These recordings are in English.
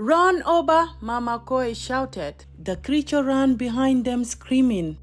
"Run, Oba!" Mama Koi shouted. The creature ran behind them screaming.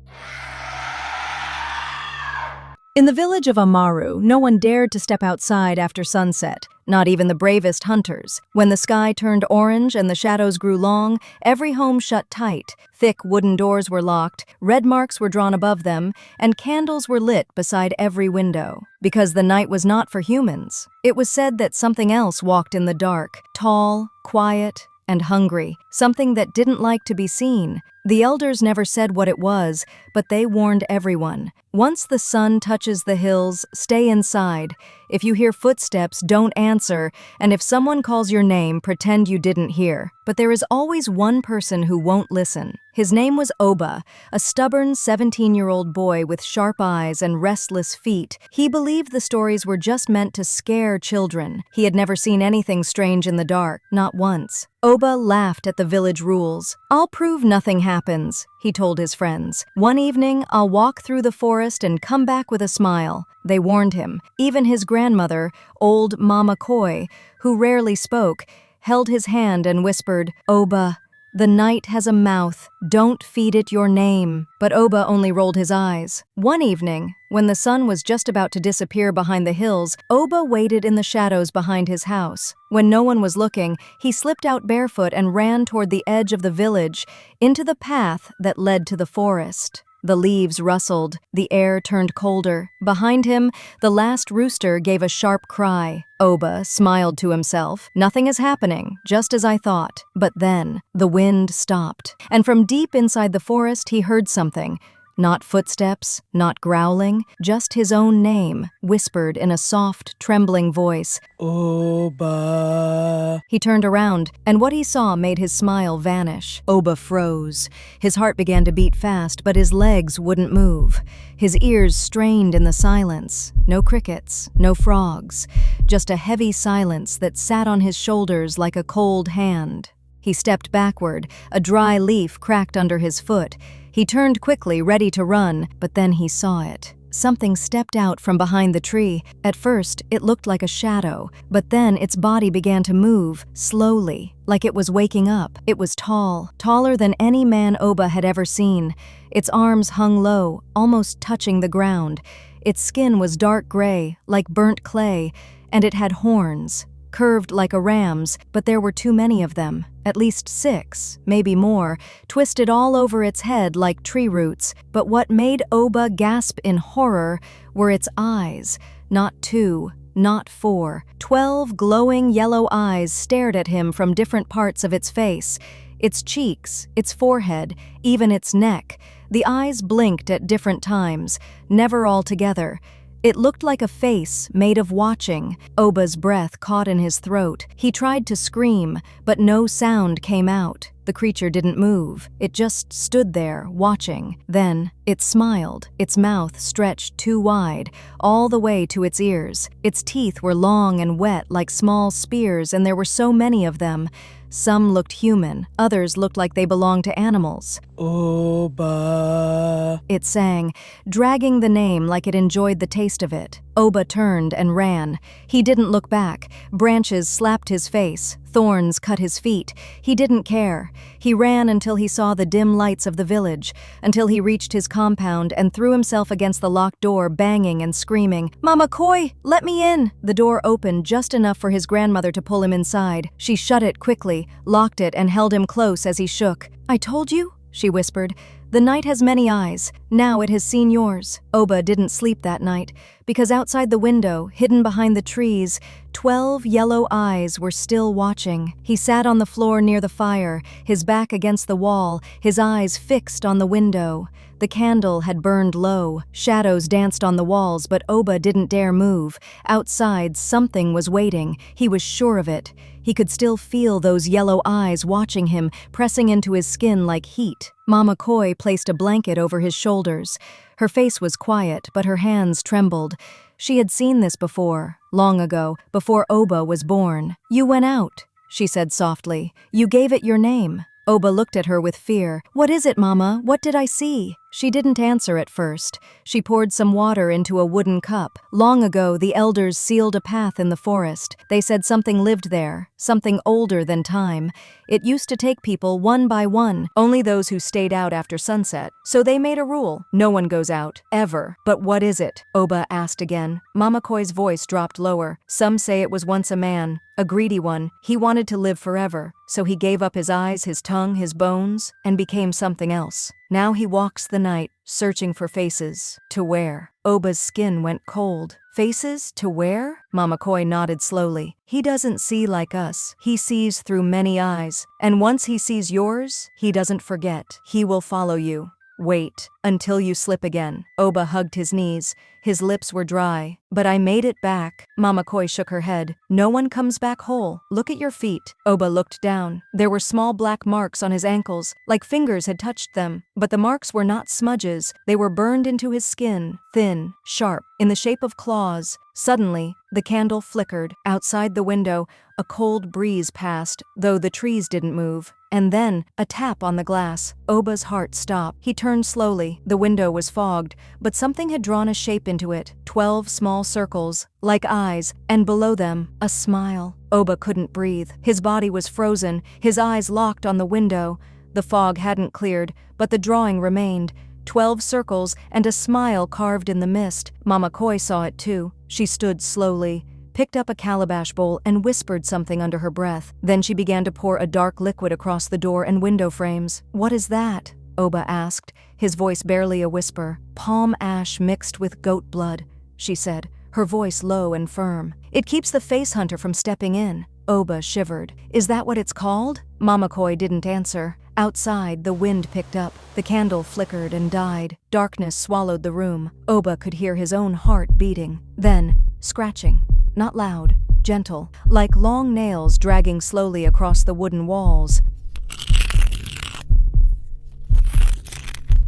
In the village of Amaru, no one dared to step outside after sunset, not even the bravest hunters. When the sky turned orange and the shadows grew long, every home shut tight. Thick wooden doors were locked, red marks were drawn above them, and candles were lit beside every window. Because the night was not for humans. It was said that something else walked in the dark, tall, quiet, and hungry, something that didn't like to be seen. The elders never said what it was, but they warned everyone. Once the sun touches the hills, stay inside. If you hear footsteps, don't answer, and if someone calls your name, pretend you didn't hear. But there is always one person who won't listen. His name was Oba, a stubborn 17-year-old boy with sharp eyes and restless feet. He believed the stories were just meant to scare children. He had never seen anything strange in the dark, not once. Oba laughed at the village rules. "I'll prove nothing happens," he told his friends. "One evening, I'll walk through the forest and come back with a smile." They warned him. Even his grandmother, old Mama Koi, who rarely spoke, held his hand and whispered, "Oba, the night has a mouth. Don't feed it your name." But Oba only rolled his eyes. One evening, when the sun was just about to disappear behind the hills, Oba waited in the shadows behind his house. When no one was looking, he slipped out barefoot and ran toward the edge of the village, into the path that led to the forest. The leaves rustled, the air turned colder. Behind him, the last rooster gave a sharp cry. Oba smiled to himself. "Nothing is happening, just as I thought." But then, the wind stopped, and from deep inside the forest he heard something. Not footsteps, not growling, just his own name, whispered in a soft, trembling voice. "Oba." He turned around, and what he saw made his smile vanish. Oba froze. His heart began to beat fast, but his legs wouldn't move. His ears strained in the silence. No crickets, no frogs, just a heavy silence that sat on his shoulders like a cold hand. He stepped backward, a dry leaf cracked under his foot. He turned quickly, ready to run, but then he saw it. Something stepped out from behind the tree. At first, it looked like a shadow, but then its body began to move, slowly, like it was waking up. It was tall, taller than any man Oba had ever seen. Its arms hung low, almost touching the ground. Its skin was dark gray, like burnt clay, and it had horns, curved like a ram's, but there were too many of them. At least 6, maybe more, twisted all over its head like tree roots. But what made Oba gasp in horror were its eyes. Not 2, not 4. 12 glowing yellow eyes stared at him from different parts of its face. Its cheeks, its forehead, even its neck. The eyes blinked at different times, never all together. It looked like a face made of watching. Oba's breath caught in his throat. He tried to scream, but no sound came out. The creature didn't move. It just stood there, watching. Then, it smiled. Its mouth stretched too wide, all the way to its ears. Its teeth were long and wet like small spears, and there were so many of them. Some looked human, others looked like they belonged to animals. "Oba." It sang, dragging the name like it enjoyed the taste of it. Oba turned and ran. He didn't look back. Branches slapped his face. Thorns cut his feet. He didn't care. He ran until he saw the dim lights of the village, until he reached his compound and threw himself against the locked door, banging and screaming, "Mama Koi, let me in!" The door opened just enough for his grandmother to pull him inside. She shut it quickly, locked it, and held him close as he shook. "I told you," she whispered. "The night has many eyes. Now it has seen yours." Oba didn't sleep that night, because outside the window, hidden behind the trees, 12 yellow eyes were still watching. He sat on the floor near the fire, his back against the wall, his eyes fixed on the window. The candle had burned low. Shadows danced on the walls, but Oba didn't dare move. Outside, something was waiting. He was sure of it. He could still feel those yellow eyes watching him, pressing into his skin like heat. Mama Koi placed a blanket over his shoulders. Her face was quiet, but her hands trembled. She had seen this before, long ago, before Oba was born. "You went out," she said softly. "You gave it your name." Oba looked at her with fear. "What is it, Mama? What did I see?" She didn't answer at first. She poured some water into a wooden cup. Long ago, the elders sealed a path in the forest. They said something lived there, something older than time. It used to take people one by one, only those who stayed out after sunset. So they made a rule. No one goes out, ever. But what is it? Oba asked again. Mama Koi's voice dropped lower. Some say it was once a man. A greedy one. He wanted to live forever, so he gave up his eyes, his tongue, his bones, and became something else. Now he walks the night, searching for faces to wear. Oba's skin went cold. Faces to wear? Mama Koi nodded slowly. He doesn't see like us. He sees through many eyes. And once he sees yours, he doesn't forget. He will follow you. Wait until you slip again. Oba hugged his knees. His lips were dry. But I made it back. Mama Koi shook her head. No one comes back whole. Look at your feet. Oba looked down. There were small black marks on his ankles, like fingers had touched them. But the marks were not smudges. They were burned into his skin, thin, sharp, in the shape of claws. Suddenly, the candle flickered. Outside the window, a cold breeze passed, though the trees didn't move. And then, a tap on the glass. Oba's heart stopped. He turned slowly. The window was fogged, but something had drawn a shape into it. 12 small circles, like eyes, and below them, a smile. Oba couldn't breathe. His body was frozen, his eyes locked on the window. The fog hadn't cleared, but the drawing remained. 12 circles and a smile carved in the mist. Mama Koi saw it too. She stood slowly, picked up a calabash bowl and whispered something under her breath. Then she began to pour a dark liquid across the door and window frames. What is that? Oba asked, his voice barely a whisper. Palm ash mixed with goat blood, she said, her voice low and firm. It keeps the face hunter from stepping in. Oba shivered. Is that what it's called? Mama Koi didn't answer. Outside, the wind picked up. The candle flickered and died. Darkness swallowed the room. Oba could hear his own heart beating. Then, scratching. Not loud, gentle, like long nails dragging slowly across the wooden walls.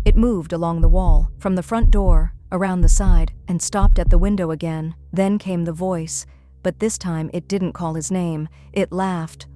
It moved along the wall, from the front door, around the side, and stopped at the window again. Then came the voice, but this time it didn't call his name. It laughed.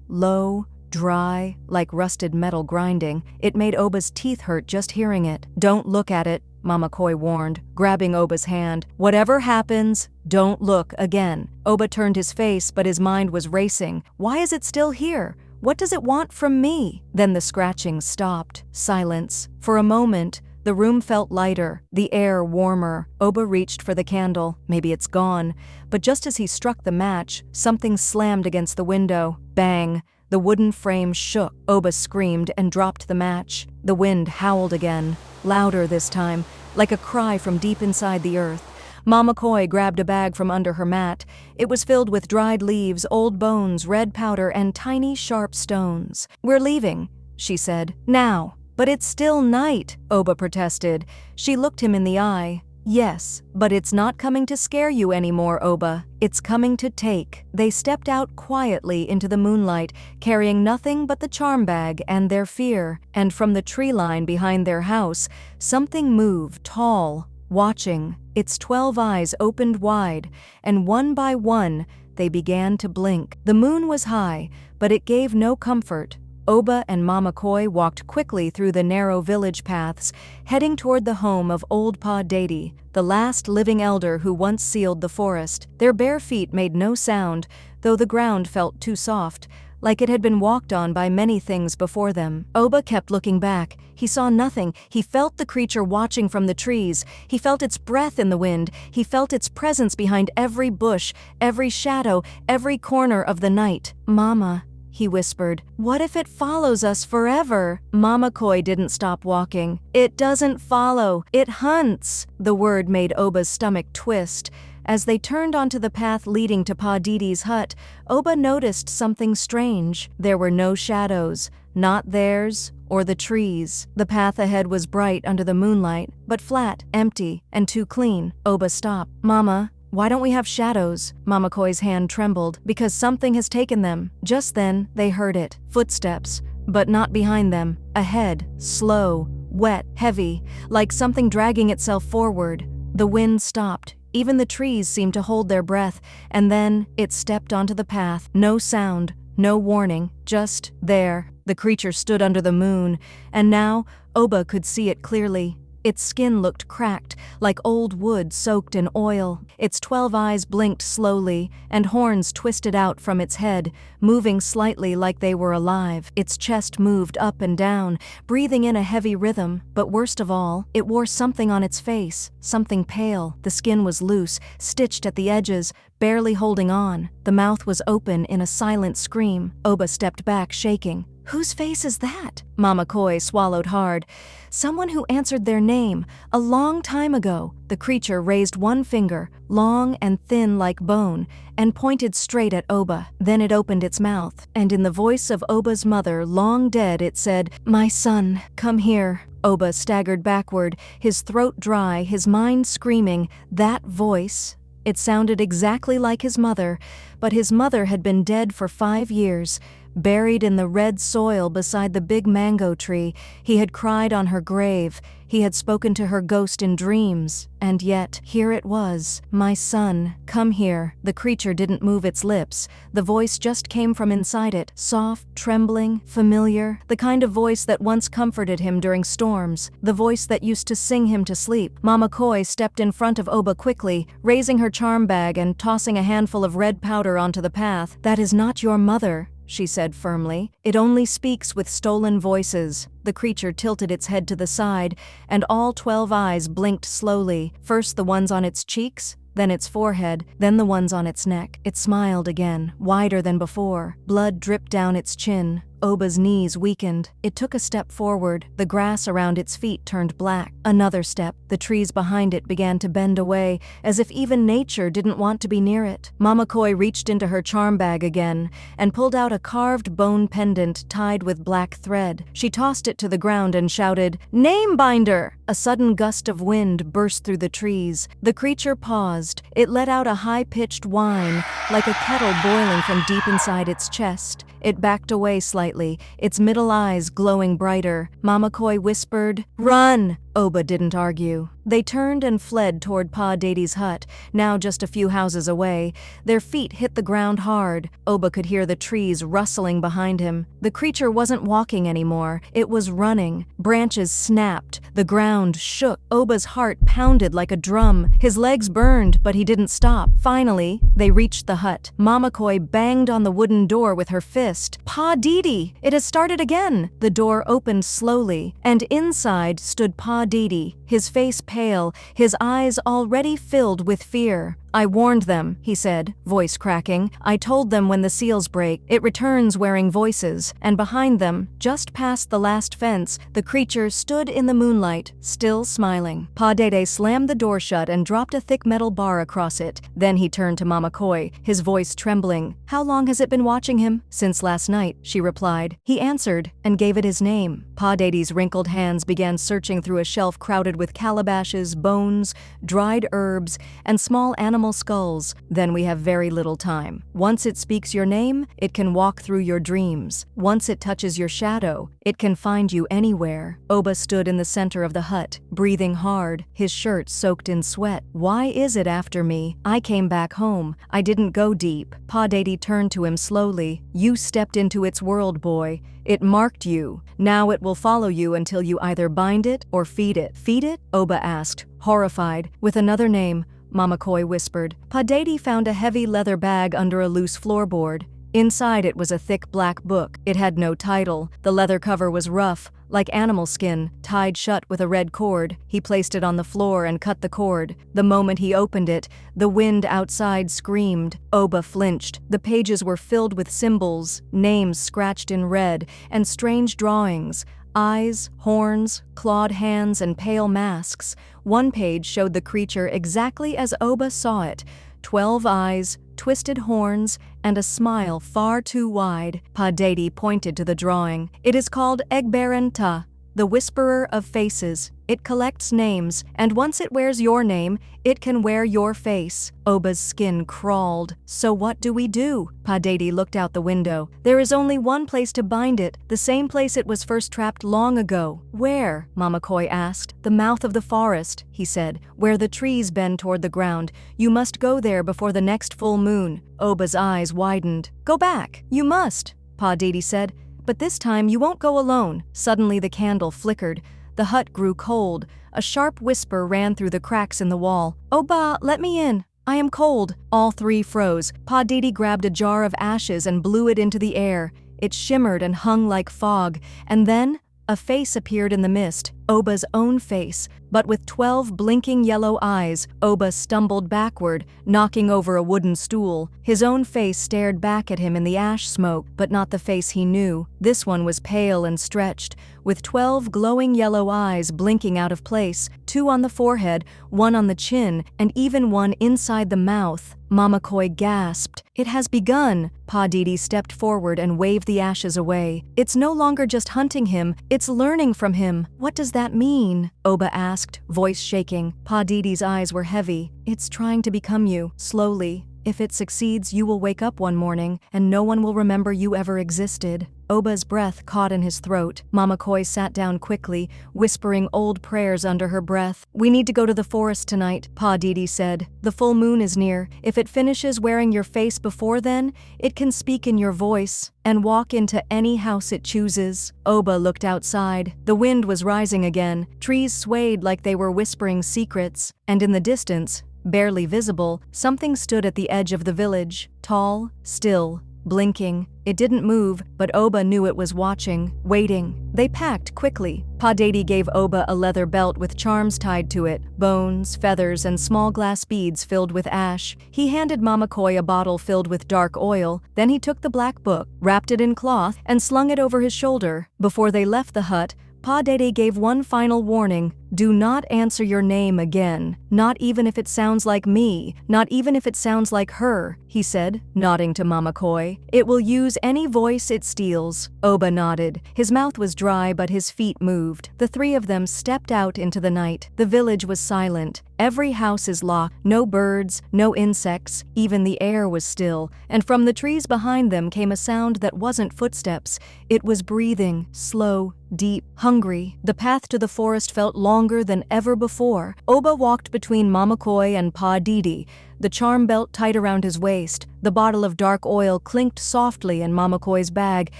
Low, dry, like rusted metal grinding. It made Oba's teeth hurt just hearing it. Don't look at it, Mama Koi warned, grabbing Oba's hand. Whatever happens, don't look again. Oba turned his face, but his mind was racing. Why is it still here? What does it want from me? Then the scratching stopped. Silence. For a moment, the room felt lighter, the air warmer. Oba reached for the candle. Maybe it's gone. But just as he struck the match, something slammed against the window. Bang! The wooden frame shook. Oba screamed and dropped the match. The wind howled again, louder this time, like a cry from deep inside the earth. Mama Koi grabbed a bag from under her mat. It was filled with dried leaves, old bones, red powder, and tiny, sharp stones. We're leaving, she said. Now. But it's still night, Oba protested. She looked him in the eye. Yes, but it's not coming to scare you anymore, Oba. It's coming to take. They stepped out quietly into the moonlight, carrying nothing but the charm bag and their fear. And from the tree line behind their house, something moved, tall, watching. Its 12 eyes opened wide, and one by one, they began to blink. The moon was high, but it gave no comfort. Oba and Mama Koi walked quickly through the narrow village paths, heading toward the home of old Padi, the last living elder who once sealed the forest. Their bare feet made no sound, though the ground felt too soft, like it had been walked on by many things before them. Oba kept looking back. He saw nothing. He felt the creature watching from the trees. He felt its breath in the wind. He felt its presence behind every bush, every shadow, every corner of the night. Mama, he whispered, what if it follows us forever? Mama Koi didn't stop walking. It doesn't follow. It hunts. The word made Oba's stomach twist. As they turned onto the path leading to Padi's hut, Oba noticed something strange. There were no shadows, not theirs or the trees. The path ahead was bright under the moonlight, but flat, empty, and too clean. Oba stopped. Mama, why don't we have shadows? Mama Koi's hand trembled. Because something has taken them. Just then, they heard it. Footsteps, but not behind them. Ahead, slow, wet, heavy, like something dragging itself forward. The wind stopped. Even the trees seemed to hold their breath, and then it stepped onto the path. No sound, no warning, just there. The creature stood under the moon, and now Oba could see it clearly. Its skin looked cracked, like old wood soaked in oil. Its 12 eyes blinked slowly, and horns twisted out from its head, moving slightly like they were alive. Its chest moved up and down, breathing in a heavy rhythm, but worst of all, it wore something on its face, something pale. The skin was loose, stitched at the edges, barely holding on. The mouth was open in a silent scream. Oba stepped back, shaking. "Whose face is that?" Mama Koi swallowed hard. "Someone who answered their name, a long time ago." The creature raised one finger, long and thin like bone, and pointed straight at Oba. Then it opened its mouth, and in the voice of Oba's mother, long dead, it said, "My son, come here." Oba staggered backward, his throat dry, his mind screaming, "That voice!" It sounded exactly like his mother, but his mother had been dead for 5 years. Buried in the red soil beside the big mango tree, he had cried on her grave. He had spoken to her ghost in dreams. And yet, here it was. "My son, come here." The creature didn't move its lips. The voice just came from inside it, soft, trembling, familiar, the kind of voice that once comforted him during storms, the voice that used to sing him to sleep. Mama Koi stepped in front of Oba quickly, raising her charm bag and tossing a handful of red powder onto the path. "That is not your mother," she said firmly. "It only speaks with stolen voices." The creature tilted its head to the side, and all 12 eyes blinked slowly, first the ones on its cheeks, then its forehead, then the ones on its neck. It smiled again, wider than before. Blood dripped down its chin. Oba's knees weakened. It took a step forward. The grass around its feet turned black. Another step. The trees behind it began to bend away, as if even nature didn't want to be near it. Mama Koi reached into her charm bag again and pulled out a carved bone pendant tied with black thread. She tossed it to the ground and shouted, "Name binder!" A sudden gust of wind burst through the trees. The creature paused. It let out a high-pitched whine, like a kettle boiling from deep inside its chest. It backed away slightly, its middle eyes glowing brighter. Mama Koi whispered, "Run!" Oba didn't argue. They turned and fled toward Padi's hut, now just a few houses away. Their feet hit the ground hard. Oba could hear the trees rustling behind him. The creature wasn't walking anymore. It was running. Branches snapped. The ground shook. Oba's heart pounded like a drum. His legs burned, but he didn't stop. Finally, they reached the hut. Mama Koi banged on the wooden door with her fist. "Padi! It has started again!" The door opened slowly, and inside stood Padi, his face pale, his eyes already filled with fear. "I warned them," he said, voice cracking. "I told them when the seals break, it returns wearing voices." And behind them, just past the last fence, the creature stood in the moonlight, still smiling. Padi slammed the door shut and dropped a thick metal bar across it. Then he turned to Mama Koi, his voice trembling. "How long has it been watching him?" "Since last night," she replied. He answered and gave it his name. Padi's wrinkled hands began searching through a shelf crowded with calabashes, bones, dried herbs, and small animal skulls. "Then we have very little time. Once it speaks your name, it can walk through your dreams. Once it touches your shadow, it can find you anywhere." Oba stood in the center of the hut, breathing hard, his shirt soaked in sweat. "Why is it after me? I came back home. I didn't go deep." Padi turned to him slowly. "You stepped into its world, boy. It marked you. Now it will follow you until you either bind it or feed it." "Feed it?" Oba asked, horrified. "With another name," Mama Koi whispered. Padi found a heavy leather bag under a loose floorboard. Inside it was a thick black book. It had no title. The leather cover was rough, like animal skin, tied shut with a red cord. He placed it on the floor and cut the cord. The moment he opened it, the wind outside screamed. Oba flinched. The pages were filled with symbols, names scratched in red, and strange drawings. Eyes, horns, clawed hands, and pale masks. One page showed the creature exactly as Oba saw it. 12 eyes, twisted horns, and a smile far too wide. Padi pointed to the drawing. "It is called Agba, the Whisperer of Faces. It collects names, and once it wears your name, it can wear your face." Oba's skin crawled. "So what do we do?" Padi looked out the window. "There is only one place to bind it, the same place it was first trapped long ago." "Where?" Mama Koi asked. "The mouth of the forest," he said, "where the trees bend toward the ground. You must go there before the next full moon." Oba's eyes widened. "Go back. You must," Padi said. But this time you won't go alone." Suddenly the candle flickered. The hut grew cold. A sharp whisper ran through the cracks in the wall. "Oba, let me in. I am cold." All three froze. Padi grabbed a jar of ashes and blew it into the air. It shimmered and hung like fog, and then a face appeared in the mist, Oba's own face, but with 12 blinking yellow eyes. Oba stumbled backward, knocking over a wooden stool. His own face stared back at him in the ash smoke, but not the face he knew. This one was pale and stretched, with 12 glowing yellow eyes blinking out of place, 2 on the forehead, 1 on the chin, and even 1 inside the mouth. Mamakoi gasped. "It has begun!" Padi stepped forward and waved the ashes away. "It's no longer just hunting him, it's learning from him." "What does that mean?" Oba asked, voice shaking. Padi's eyes were heavy. "It's trying to become you, slowly. If it succeeds, you will wake up one morning, and no one will remember you ever existed." Oba's breath caught in his throat. Mamakoi sat down quickly, whispering old prayers under her breath. "We need to go to the forest tonight," Padi said. "The full moon is near. If it finishes wearing your face before then, it can speak in your voice and walk into any house it chooses." Oba looked outside. The wind was rising again. Trees swayed like they were whispering secrets, and in the distance, barely visible, something stood at the edge of the village, tall, still, blinking. It didn't move, but Oba knew it was watching, waiting. They packed quickly. Padi gave Oba a leather belt with charms tied to it, bones, feathers, and small glass beads filled with ash. He handed Mamakoi a bottle filled with dark oil. Then he took the black book, wrapped it in cloth, and slung it over his shoulder. Before they left the hut, Padi gave one final warning. "Do not answer your name again. Not even if it sounds like me. Not even if it sounds like her," he said, nodding to Mamakoi. "It will use any voice it steals." Oba nodded. His mouth was dry, but his feet moved. The 3 of them stepped out into the night. The village was silent. Every house is locked. No birds, no insects. Even the air was still. And from the trees behind them came a sound that wasn't footsteps. It was breathing, slow, deep, hungry. The path to the forest felt longer than ever before. Oba walked between Mamakoi and Padi, the charm belt tight around his waist. The bottle of dark oil clinked softly in Mamakoi's bag,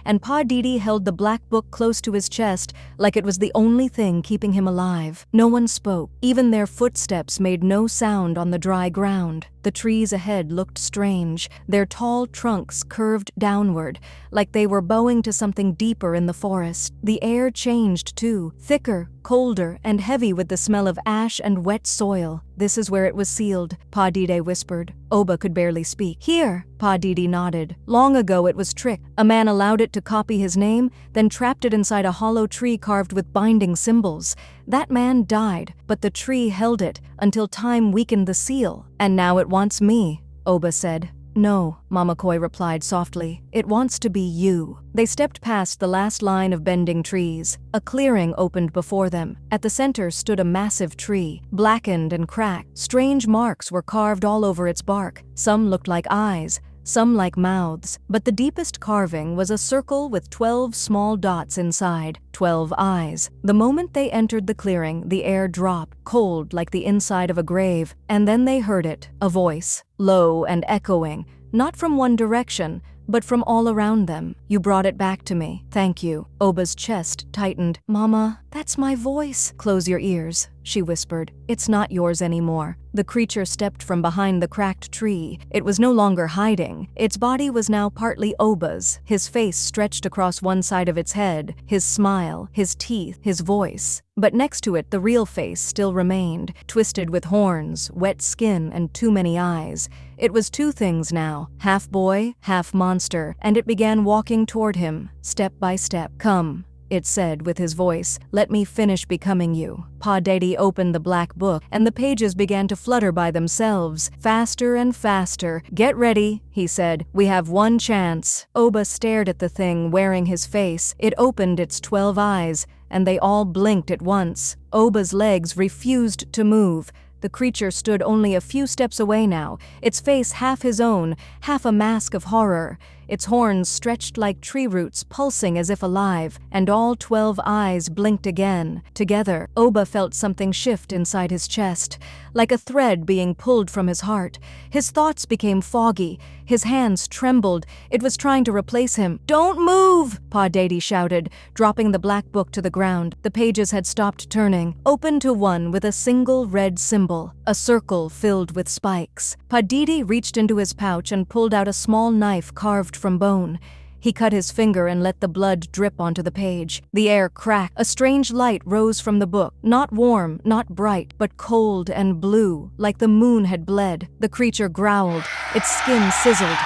and Padi held the black book close to his chest like it was the only thing keeping him alive. No one spoke. Even their footsteps made no sound on the dry ground. The trees ahead looked strange, their tall trunks curved downward, like they were bowing to something deeper in the forest. The air changed too, thicker, colder, and heavy with the smell of ash and wet soil. "This is where it was sealed," Padi whispered. Oba could barely speak. "Here," Padi nodded. "Long ago it was tricked. A man allowed it to copy his name, then trapped it inside a hollow tree carved with binding symbols. That man died, but the tree held it until time weakened the seal. And now it wants me," Oba said. "No," Mamakoi replied softly. "It wants to be you." They stepped past the last line of bending trees. A clearing opened before them. At the center stood a massive tree, blackened and cracked. Strange marks were carved all over its bark. Some looked like eyes, some like mouths, but the deepest carving was a circle with 12 small dots inside, 12 eyes. The moment they entered the clearing, the air dropped, cold like the inside of a grave, and then they heard it, a voice, low and echoing, not from one direction, but from all around them. "You brought it back to me. Thank you." Oba's chest tightened. "Mama, that's my voice." "Close your ears," she whispered. "It's not yours anymore." The creature stepped from behind the cracked tree. It was no longer hiding. Its body was now partly Oba's, his face stretched across one side of its head, his smile, his teeth, his voice. But next to it, the real face still remained, twisted with horns, wet skin, and too many eyes. It was 2 things now, half boy, half monster, and it began walking toward him, step by step. "Come," it said with his voice. "Let me finish becoming you." Padi opened the black book, and the pages began to flutter by themselves, faster and faster. "Get ready," he said. "We have one chance." Oba stared at the thing wearing his face. It opened its 12 eyes, and they all blinked at once. Oba's legs refused to move. The creature stood only a few steps away now, its face half his own, half a mask of horror. its horns stretched like tree roots, pulsing as if alive, and all 12 eyes blinked again. Together, Oba felt something shift inside his chest, like a thread being pulled from his heart. His thoughts became foggy, his hands trembled. It was trying to replace him. "Don't move!" Padi shouted, dropping the black book to the ground. The pages had stopped turning, open to one with a single red symbol, a circle filled with spikes. Padi reached into his pouch and pulled out a small knife carved from bone. He cut his finger and let the blood drip onto the page. The air cracked. A strange light rose from the book, not warm, not bright, but cold and blue, like the moon had bled. The creature growled. Its skin sizzled.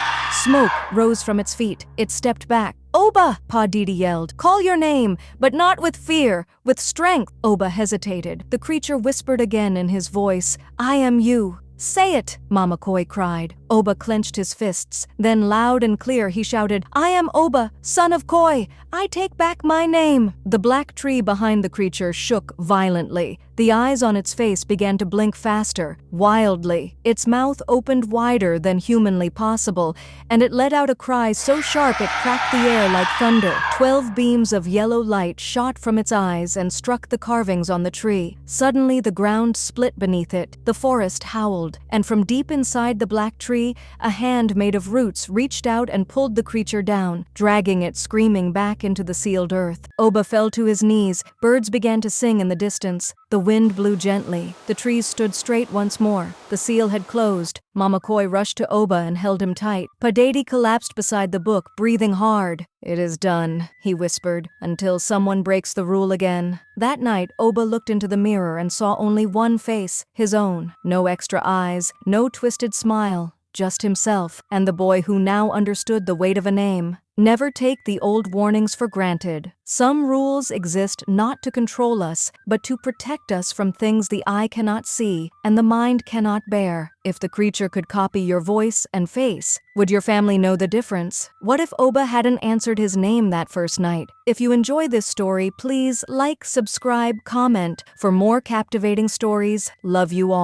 Smoke rose from its feet. It stepped back. "Oba!" Padi yelled. "Call your name, but not with fear, with strength." Oba hesitated. The creature whispered again in his voice, "I am you." "Say it," Mama Koi cried. Oba clenched his fists. Then loud and clear he shouted, "I am Oba, son of Koi. I take back my name." The black tree behind the creature shook violently. The eyes on its face began to blink faster, wildly. Its mouth opened wider than humanly possible, and it let out a cry so sharp it cracked the air like thunder. 12 beams of yellow light shot from its eyes and struck the carvings on the tree. Suddenly the ground split beneath it. The forest howled, and from deep inside the black tree, a hand made of roots reached out and pulled the creature down, dragging it screaming back into the sealed earth. Oba fell to his knees. Birds began to sing in the distance. The wind blew gently. The trees stood straight once more. The seal had closed. Mama Koi rushed to Oba and held him tight. Padi collapsed beside the book, breathing hard. "It is done," he whispered, "until someone breaks the rule again." That night, Oba looked into the mirror and saw only one face, his own. No extra eyes, no twisted smile. Just himself, and the boy who now understood the weight of a name. Never take the old warnings for granted. Some rules exist not to control us, but to protect us from things the eye cannot see and the mind cannot bear. If the creature could copy your voice and face, would your family know the difference? What if Oba hadn't answered his name that first night? If you enjoy this story, please like, subscribe, comment. For more captivating stories, love you all.